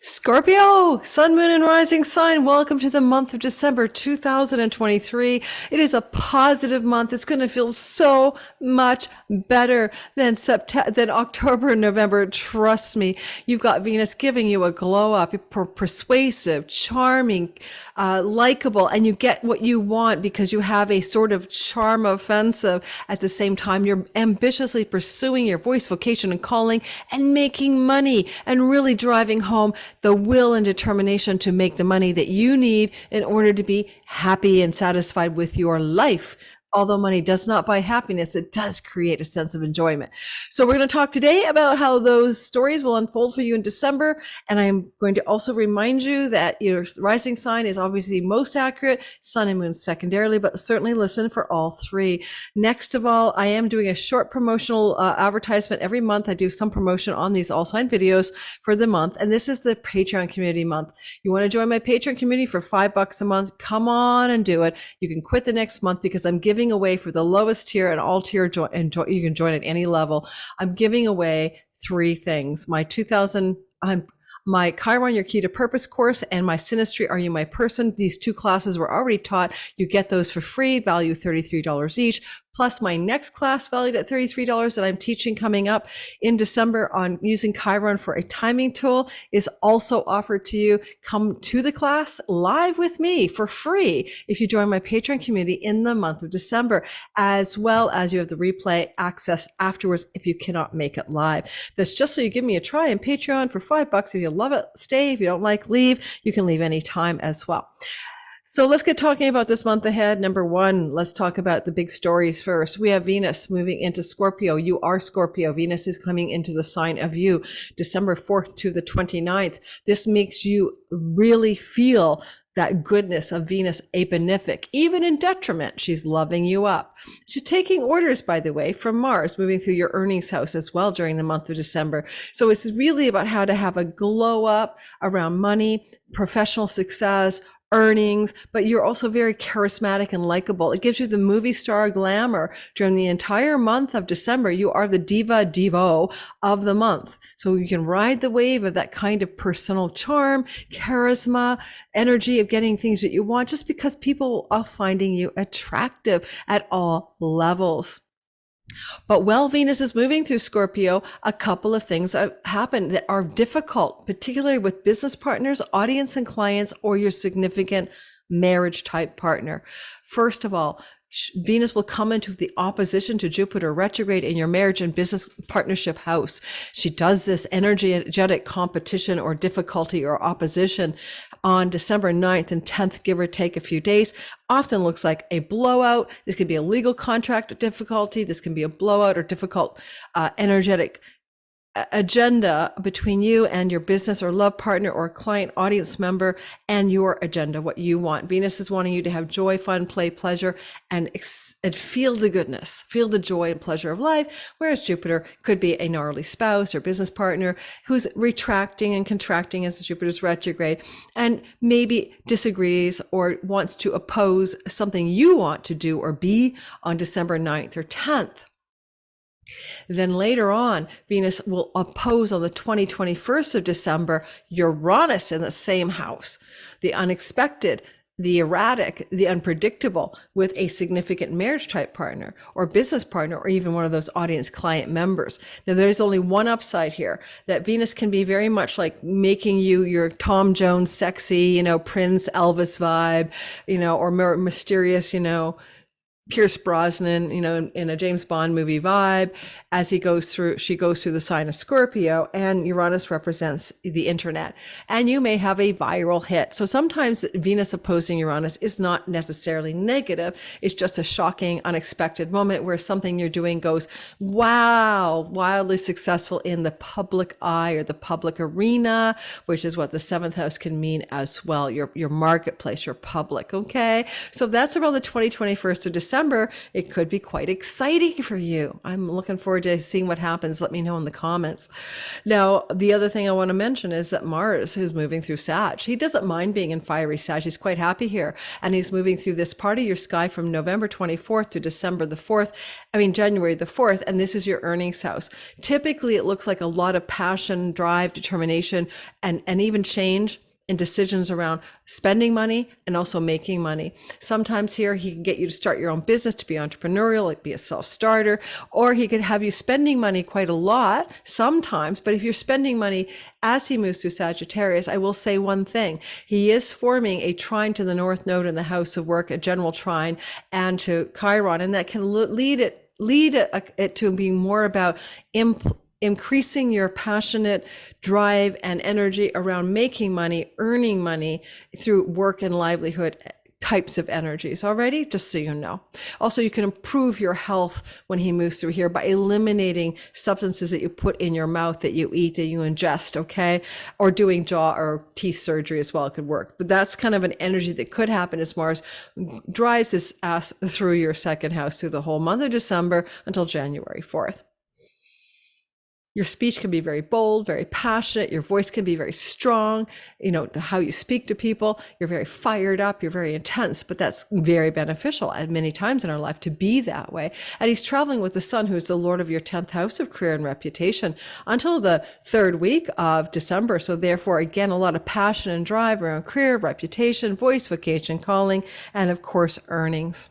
Scorpio, sun, moon, and rising sign. Welcome to the month of December 2023. It is a positive month. It's going to feel so much better than than October and November. Trust me. You've got Venus giving you a glow up. You're persuasive, charming, likable, and you get what you want because you have a sort of charm offensive. At the same time, you're ambitiously pursuing your voice, vocation, and calling and making money and really driving home the will and determination to make the money that you need in order to be happy and satisfied with your life. Although money does not buy happiness, it does create a sense of enjoyment. So we're going to talk today about how those stories will unfold for you in December. And I'm going to also remind you that your rising sign is obviously most accurate, sun and moon secondarily, but certainly listen for all three. Next of all, I am doing a short promotional advertisement every month. I do some promotion on these all sign videos for the month. And this is the Patreon community month. You want to join my Patreon community for $5 a month? Come on and do it. You can quit the next month because I'm giving away for the lowest tier and all tier you can join at any level. I'm giving away three things: my Chiron, Your Key to Purpose course, and my Synastry, Are You My Person? These two classes were already taught. You get those for free, value $33 each, plus my next class valued at $33 that I'm teaching coming up in December on using Chiron for a timing tool is also offered to you. Come to the class live with me for free if you join my Patreon community in the month of December, as well as you have the replay access afterwards if you cannot make it live. That's just so you give me a try in Patreon for $5. If you love it, stay. If you don't like, leave. You can leave anytime as well. So let's get talking about this month ahead. Number one, let's talk about the big stories first. We have Venus moving into Scorpio. You are Scorpio. Venus is coming into the sign of you, December 4th to the 29th. This makes you really feel that goodness of Venus, a benefic, even in detriment. She's loving you up. She's taking orders, by the way, from Mars, moving through your earnings house as well during the month of December. So it's really about how to have a glow up around money, professional success, earnings, but you're also very charismatic and likable. It gives you the movie star glamour during the entire month of December. You are the devo of the month. So you can ride the wave of that kind of personal charm, charisma, energy of getting things that you want just because people are finding you attractive at all levels. But while Venus is moving through Scorpio, a couple of things happen that are difficult, particularly with business partners, audience and clients, or your significant marriage type partner. First of all, Venus will come into the opposition to Jupiter retrograde in your marriage and business partnership house. She does this energetic competition or difficulty or opposition on December 9th and 10th, give or take a few days. Often looks like a blowout. This could be a legal contract difficulty. This can be a blowout or difficult energetic agenda between you and your business or love partner or client audience member and your agenda, what you want. Venus is wanting you to have joy, fun, play, pleasure, and feel the goodness, feel the joy and pleasure of life. Whereas Jupiter could be a gnarly spouse or business partner who's retracting and contracting as Jupiter's retrograde and maybe disagrees or wants to oppose something you want to do or be on December 9th or 10th. Then later on, Venus will oppose on the 21st of December, Uranus in the same house, the unexpected, the erratic, the unpredictable with a significant marriage type partner or business partner, or even one of those audience client members. Now, there's only one upside here, that Venus can be very much like making you your Tom Jones sexy, Prince Elvis vibe, or more mysterious, Pierce Brosnan, in a James Bond movie vibe, as she goes through the sign of Scorpio, and Uranus represents the internet. And you may have a viral hit. So sometimes Venus opposing Uranus is not necessarily negative. It's just a shocking, unexpected moment where something you're doing goes, wow, wildly successful in the public eye or the public arena, which is what the seventh house can mean as well. Your marketplace, your public. Okay. So that's around the 21st of December. December, it could be quite exciting for you. I'm looking forward to seeing what happens. Let me know in the comments. Now, the other thing I want to mention is that Mars, who's moving through Sag, he doesn't mind being in fiery Sag. He's quite happy here. And he's moving through this part of your sky from November 24th to January the 4th. And this is your earnings house. Typically, it looks like a lot of passion, drive, determination, and even change and decisions around spending money and also making money. Sometimes here he can get you to start your own business, to be entrepreneurial, like be a self-starter, or he could have you spending money quite a lot sometimes. But if you're spending money as he moves through Sagittarius, I will say one thing. He is forming a trine to the North Node in the house of work, a general trine, and to Chiron, and that can lead it to being more about increasing your passionate drive and energy around making money, earning money through work and livelihood types of energies already, just so you know. Also, you can improve your health when he moves through here by eliminating substances that you put in your mouth, that you eat, that you ingest, okay? Or doing jaw or teeth surgery as well could work. But that's kind of an energy that could happen as Mars drives his ass through your second house through the whole month of December until January 4th. Your speech can be very bold, very passionate. Your voice can be very strong. You know, how you speak to people, you're very fired up, you're very intense, but that's very beneficial at many times in our life to be that way. And he's traveling with the sun, who's the Lord of your 10th house of career and reputation, until the third week of December. So therefore, again, a lot of passion and drive around career, reputation, voice, vocation, calling, and of course, earnings.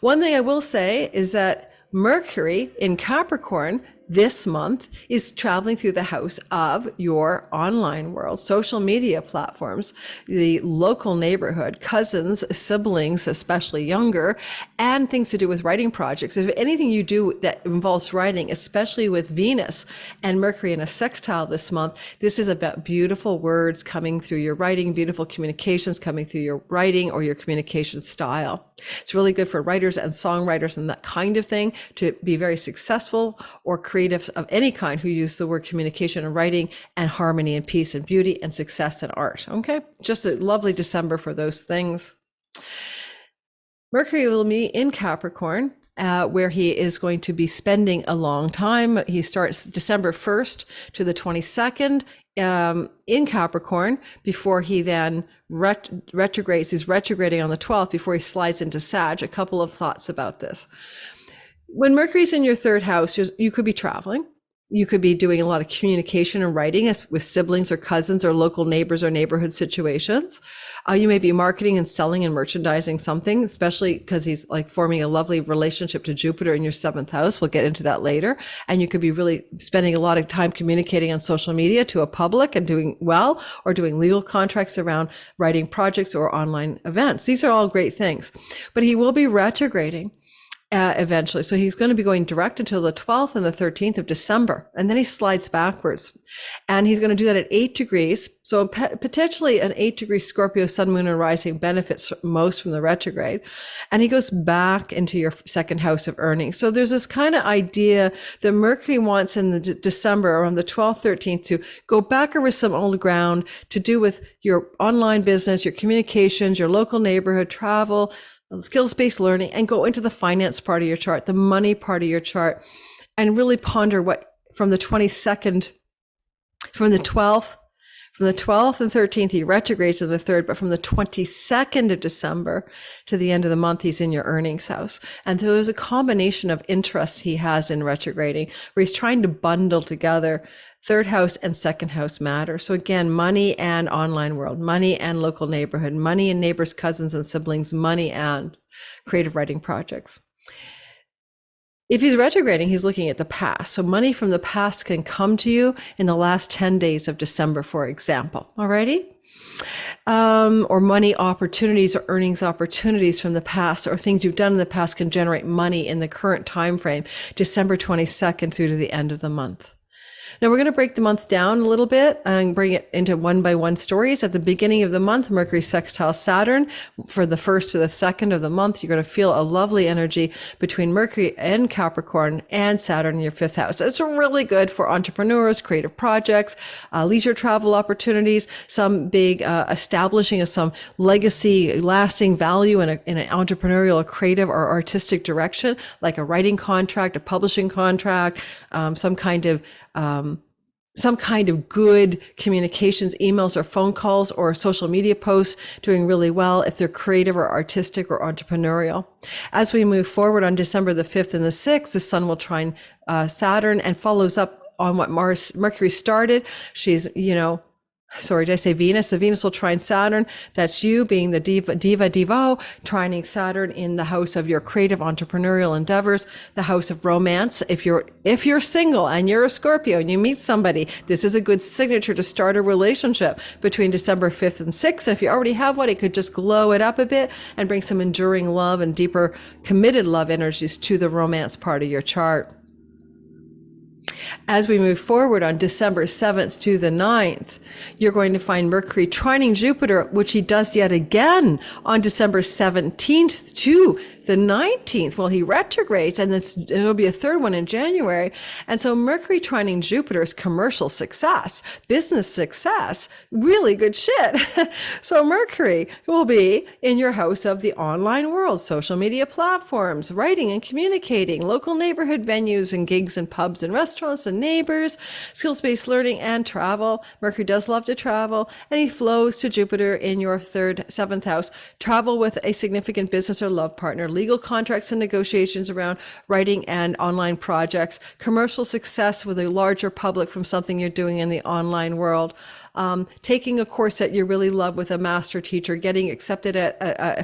One thing I will say is that Mercury in Capricorn this month is traveling through the house of your online world, social media platforms, the local neighborhood, cousins, siblings, especially younger, and things to do with writing projects. If anything you do that involves writing, especially with Venus and Mercury in a sextile this month, this is about beautiful words coming through your writing, beautiful communications coming through your writing or your communication style. It's really good for writers and songwriters and that kind of thing to be very successful, or creatives of any kind who use the word communication and writing and harmony and peace and beauty and success and art. Okay, just a lovely December for those things. Mercury will be in Capricorn, where he is going to be spending a long time. He starts December 1st to the 22nd in Capricorn before he then retrogrades. He's retrograding on the 12th before he slides into Sag. A couple of thoughts about this. When Mercury's in your third house, you could be traveling. You could be doing a lot of communication and writing with siblings or cousins or local neighbors or neighborhood situations. You may be marketing and selling and merchandising something, especially because he's like forming a lovely relationship to Jupiter in your 7th house. We'll get into that later. And you could be really spending a lot of time communicating on social media to a public and doing well, or doing legal contracts around writing projects or online events. These are all great things. But he will be retrograding eventually. So he's going to be going direct until the 12th and the 13th of December. And then he slides backwards. And he's going to do that at 8 degrees. So potentially an 8-degree Scorpio sun, moon, and rising benefits most from the retrograde. And he goes back into your second house of earnings. So there's this kind of idea that Mercury wants in the December around the 12th, 13th to go back over some old ground to do with your online business, your communications, your local neighborhood, travel, skills-based learning, and go into the finance part of your chart, the money part of your chart, and really ponder what from the 12th and 13th, he retrogrades in the 3rd, but from the 22nd of December to the end of the month, he's in your earnings house. And so there's a combination of interests he has in retrograding, where he's trying to bundle together third house and second house matter. So again, money and online world, money and local neighborhood, money and neighbors, cousins and siblings, money and creative writing projects. If he's retrograding, he's looking at the past. So money from the past can come to you in the last 10 days of December, for example. Alrighty? Or money opportunities or earnings opportunities from the past, or things you've done in the past can generate money in the current time frame, December 22nd through to the end of the month. Now we're going to break the month down a little bit and bring it into one by one stories. At the beginning of the month, Mercury sextile Saturn. For the first to the second of the month, you're going to feel a lovely energy between Mercury and Capricorn and Saturn in your fifth house. It's really good for entrepreneurs, creative projects, leisure travel opportunities, some big establishing of some legacy, lasting value in an entrepreneurial, creative, or artistic direction, like a writing contract, a publishing contract, some kind of good communications, emails or phone calls or social media posts doing really well if they're creative or artistic or entrepreneurial. As we move forward on December the 5th and the 6th, the sun will trine Saturn and follows up on what Mercury started. She's, sorry, did I say Venus? The Venus will trine Saturn. That's you being the divo, trining Saturn in the house of your creative entrepreneurial endeavors, the house of romance. If you're single and you're a Scorpio and you meet somebody, this is a good signature to start a relationship between December 5th and 6th. And if you already have one, it could just glow it up a bit and bring some enduring love and deeper committed love energies to the romance part of your chart. As we move forward on December 7th to the 9th, you're going to find Mercury trining Jupiter, which he does yet again on December 17th to the 19th. Well, he retrogrades, and there'll be a third one in January. And so Mercury trining Jupiter is commercial success, business success, really good shit. So Mercury will be in your house of the online world, social media platforms, writing and communicating, local neighborhood venues and gigs and pubs and restaurants and neighbors, skills-based learning and travel. Mercury does love to travel, and he flows to Jupiter in your seventh house. Travel with a significant business or love partner, legal contracts and negotiations around writing and online projects, commercial success with a larger public from something you're doing in the online world. Taking a course that you really love with a master teacher, getting accepted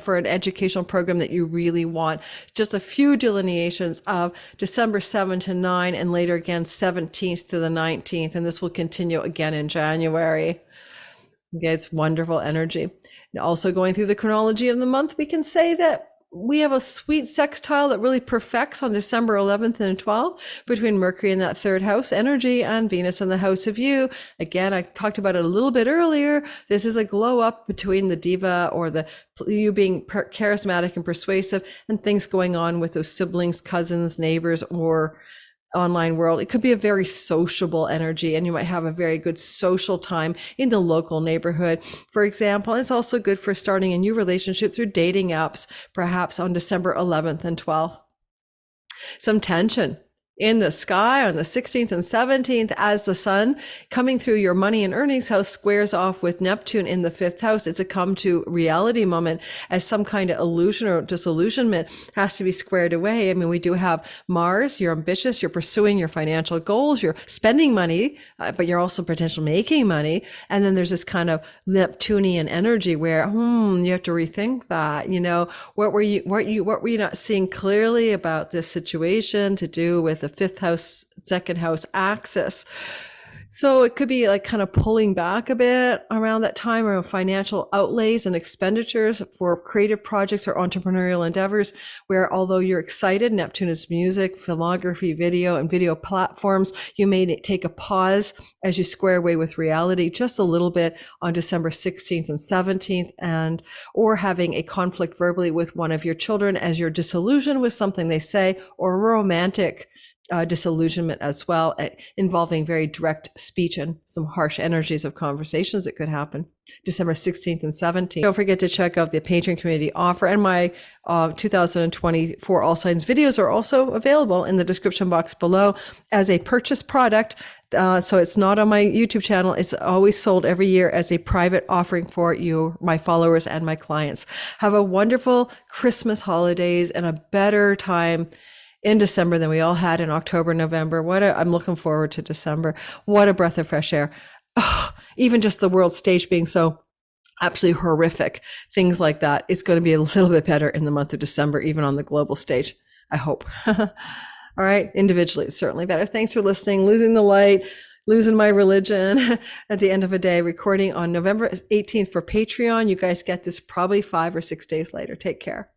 for an educational program that you really want. Just a few delineations of December 7 to 9 and later again 17th to the 19th. And this will continue again in January. Okay, it's wonderful energy. And also going through the chronology of the month, we can say that we have a sweet sextile that really perfects on December 11th and 12th between Mercury in that third house energy and Venus in the house of you. Again, I talked about it a little bit earlier. This is a glow up between the diva or the you being charismatic and persuasive and things going on with those siblings, cousins, neighbors, or online world. It could be a very sociable energy, and you might have a very good social time in the local neighborhood. For example, it's also good for starting a new relationship through dating apps, perhaps on December 11th and 12th. Some tension in the sky on the 16th and 17th as the sun coming through your money and earnings house squares off with Neptune in the fifth house. It's a come to reality moment as some kind of illusion or disillusionment has to be squared away. I mean, we do have Mars, you're ambitious, you're pursuing your financial goals, you're spending money, but you're also potentially making money. And then there's this kind of Neptunian energy where, you have to rethink that, what were you not seeing clearly about this situation to do with the fifth house, second house axis. So it could be like kind of pulling back a bit around that time around financial outlays and expenditures for creative projects or entrepreneurial endeavors, where although you're excited, Neptune is music, filmography, video, and video platforms, you may take a pause as you square away with reality just a little bit on December 16th and 17th, or having a conflict verbally with one of your children as you're disillusioned with something they say, or romantic disillusionment as well, involving very direct speech and some harsh energies of conversations that could happen December 16th and 17th. Don't forget to check out the Patreon community offer, and my 2024 All Signs videos are also available in the description box below as a purchase product. So it's not on my YouTube channel. It's always sold every year as a private offering for you, my followers and my clients. Have a wonderful Christmas holidays and a better time in December than we all had in October, November. I'm looking forward to December. What a breath of fresh air. Even just the world stage being so absolutely horrific, things like that. It's going to be a little bit better in the month of December, even on the global stage, I hope. All right. Individually, it's certainly better. Thanks for listening. Losing the light, losing my religion at the end of a day, recording on November 18th for Patreon. You guys get this probably 5 or 6 days later. Take care.